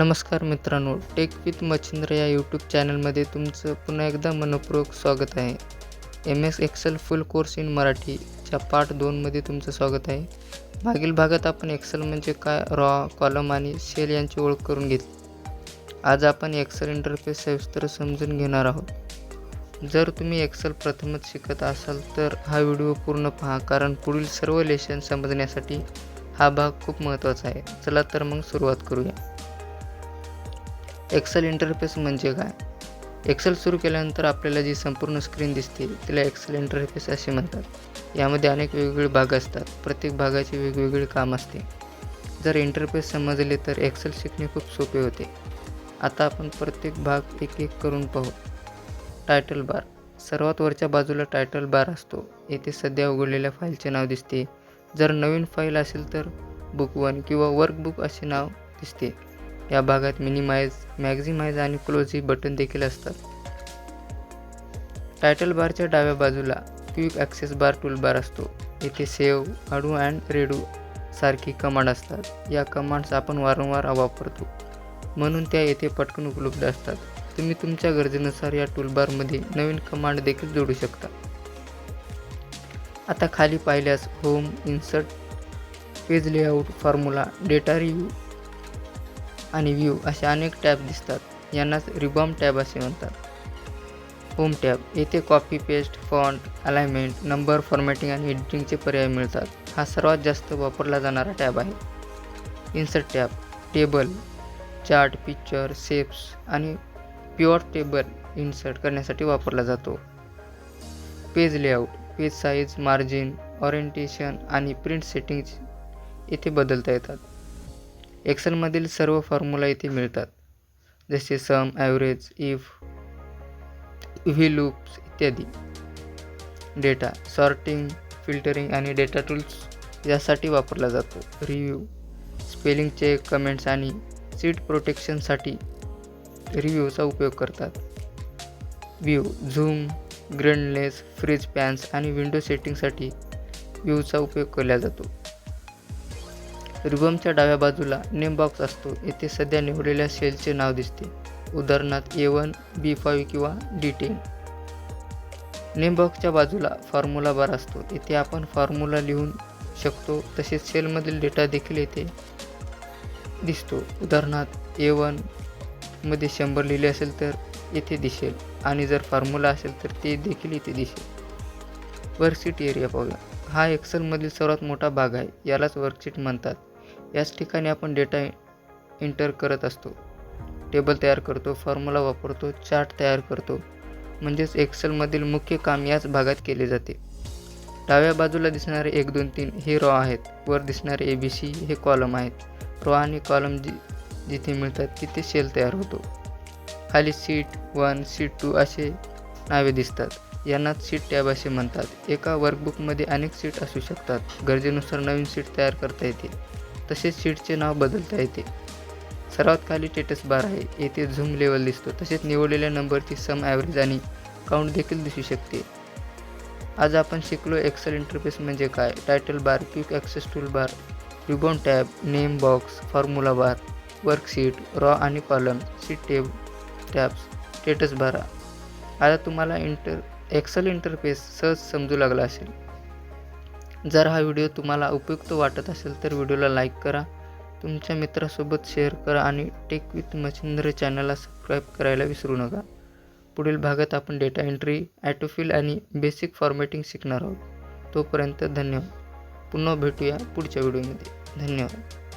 नमस्कार मित्रांनो, take with Machhindra या यूट्यूब चॅनलमध्ये तुमचं पुन्हा एकदा मनपूर्वक स्वागत आहे. MS Excel full course in मराठीच्या पार्ट 2मध्ये तुमचं स्वागत आहे. मागील भागात आपण एक्सेल म्हणजे काय, रॉ, कॉलम आणि शेल यांची ओळख करून घेतली. आज आपण एक्सेल इंटरफेस सविस्तर समजून घेणार आहोत. जर तुम्ही एक्सेल प्रथमच शिकत असाल तर हा व्हिडिओ पूर्ण पहा, कारण पुढील सर्व लेसन समजण्यासाठी हा भाग खूप महत्त्वाचा आहे. चला तर मग सुरुवात करूया. एक्सेल इंटरफेस म्हणजे काय? एक्सेल सुरू केल्यानंतर आपल्याला जी संपूर्ण स्क्रीन दिसते तिला एक्सेल इंटरफेस असे म्हणतात. यामध्ये अनेक वेगवेगळे भाग असतात. प्रत्येक भागाचे वेगवेगळे काम असते. जर इंटरफेस समजले तर एक्सेल शिकणे खूप सोपे होते. आता आपण प्रत्येक भाग एक एक करून पाहू. टायटल बार. सर्वात वरच्या बाजूला टायटल बार असतो. येथे सध्या उघडलेल्या फाईलचे नाव दिसते. जर नवीन फाईल असेल तर बुक 1 किंवा वर्कबुक असे नाव दिसते. या भागात मिनिमाइज, मॅक्झिमाइज आणि क्लोज ही बटन देखील असतात. टायटल बारच्या डाव्या बाजूला क्विक ॲक्सेस बार टूलबार असतो. येथे सेव्ह, अडू अँड रेडू सारखी कमांड असतात. या कमांड्स आपण वारंवार वापरतो, म्हणून त्या येथे पटकन उपलब्ध असतात. तुम्ही तुमच्या गरजेनुसार या टूलबारमध्ये नवीन कमांड देखील जोडू शकता. आता खाली पाहिल्यास home, insert, page layout, formula, data review आणि व्ह्यू असे अनेक टॅब दिसतात. यांनाच रिबॉम टॅब असे म्हणतात. Home tab. येथे copy, paste, font, alignment, number, formatting आणि एडिटिंगचे पर्याय मिळतात. हा सर्वात जास्त वापरला जाणारा टॅब आहे. Insert tab. Table, chart, picture, shapes आणि प्युअर टेबल इन्सर्ट करण्यासाठी वापरला जातो. Page layout. Page size, margin, orientation आणि प्रिंट सेटिंग्ज येथे बदलता येतात. एक्सेलमधील सर्व फॉर्म्युला येथे मिळतात, जसे सम, ॲव्हरेज, इफ, व्हीलूप्स इत्यादी. डेटा सॉर्टिंग, फिल्टरिंग आणि डेटा टूल्स यासाठी वापरला जातो. रिव्ह्यू. स्पेलिंग चेक, कमेंट्स आणि सीट प्रोटेक्शनसाठी रिव्ह्यूचा उपयोग करतात. व्ह्यू. झूम, ग्रेनलेस, फ्रीज पॅन्स आणि विंडो सेटिंगसाठी व्ह्यूचा उपयोग केला जातो. रिबॉमच्या डाव्या बाजूला नेम बॉक्स असतो. येथे सध्या निवडलेल्या सेलचे नाव दिसते, उदाहरणार्थ A1, B5 किंवा D10. नेम बॉक्सच्या बाजूला फॉर्म्युला बार असतो. येथे आपण फॉर्म्युला लिहू शकतो. तसेच सेलमधील डेटा देखील येथे दिसतो. उदाहरणार्थ A1 मध्ये 100 लिहिले असेल तर येथे दिसेल, आणि जर फॉर्म्युला असेल तर ते देखील येथे दिसेल. वर्कशीट एरिया पाहूया. हा एक्सेलमधील सर्वात मोठा भाग आहे. यालाच वर्कशीट म्हणतात. याच ठिकाणी आपण डेटा एंटर करत असतो, टेबल तयार करतो, फॉर्म्युला वापरतो, चार्ट तयार करतो. म्हणजेच एक्सेलमधील मुख्य काम याच भागात केले जाते. डाव्या बाजूला दिसणारे 1, 2, 3 हे रॉ आहेत. वर दिसणारे ABC हे कॉलम आहेत. रॉ आणि कॉलम जिथे मिळतात तिथे शेल तयार होतो. खाली शीट 1, शीट 2 असे नावे दिसतात. यांनाच शीट टॅब असे म्हणतात. एका वर्कबुकमध्ये अनेक शीट असू शकतात. गरजेनुसार नवीन शीट तयार करता येते. तसेच शीटचे नाव बदलता येते. सर्वात खाली स्टेटस बार आहे. येथे झूम लेवल दिसतो. तसेच निवडलेल्या नंबरची सम, ॲव्हरेज आणि काउंट देखील दिसू शकते. आज आपण शिकलो एक्सेल इंटरफेस म्हणजे काय, title bar, quick access toolbar, ribbon tab, name box, formula bar, worksheet, row आणि column, sheet tabs, status bar. आता तुम्हाला एक्सेल इंटरफेस सहज समजू लागला असेल. जर हा व्हिडिओ तुम्हाला उपयुक्त वाटत असेल तर व्हिडिओला लाईक करा, तुमच्या मित्रासोबत शेअर करा आणि टेक विथ मच्छिंद्र चॅनलला सबस्क्राईब करायला विसरू नका. पुढील भागात आपण डेटा एंट्री, ऑटोफिल आणि बेसिक फॉर्मॅटिंग शिकणार आहोत. तोपर्यंत धन्यवाद. पुन्हा भेटूया पुढच्या व्हिडिओमध्ये. धन्यवाद.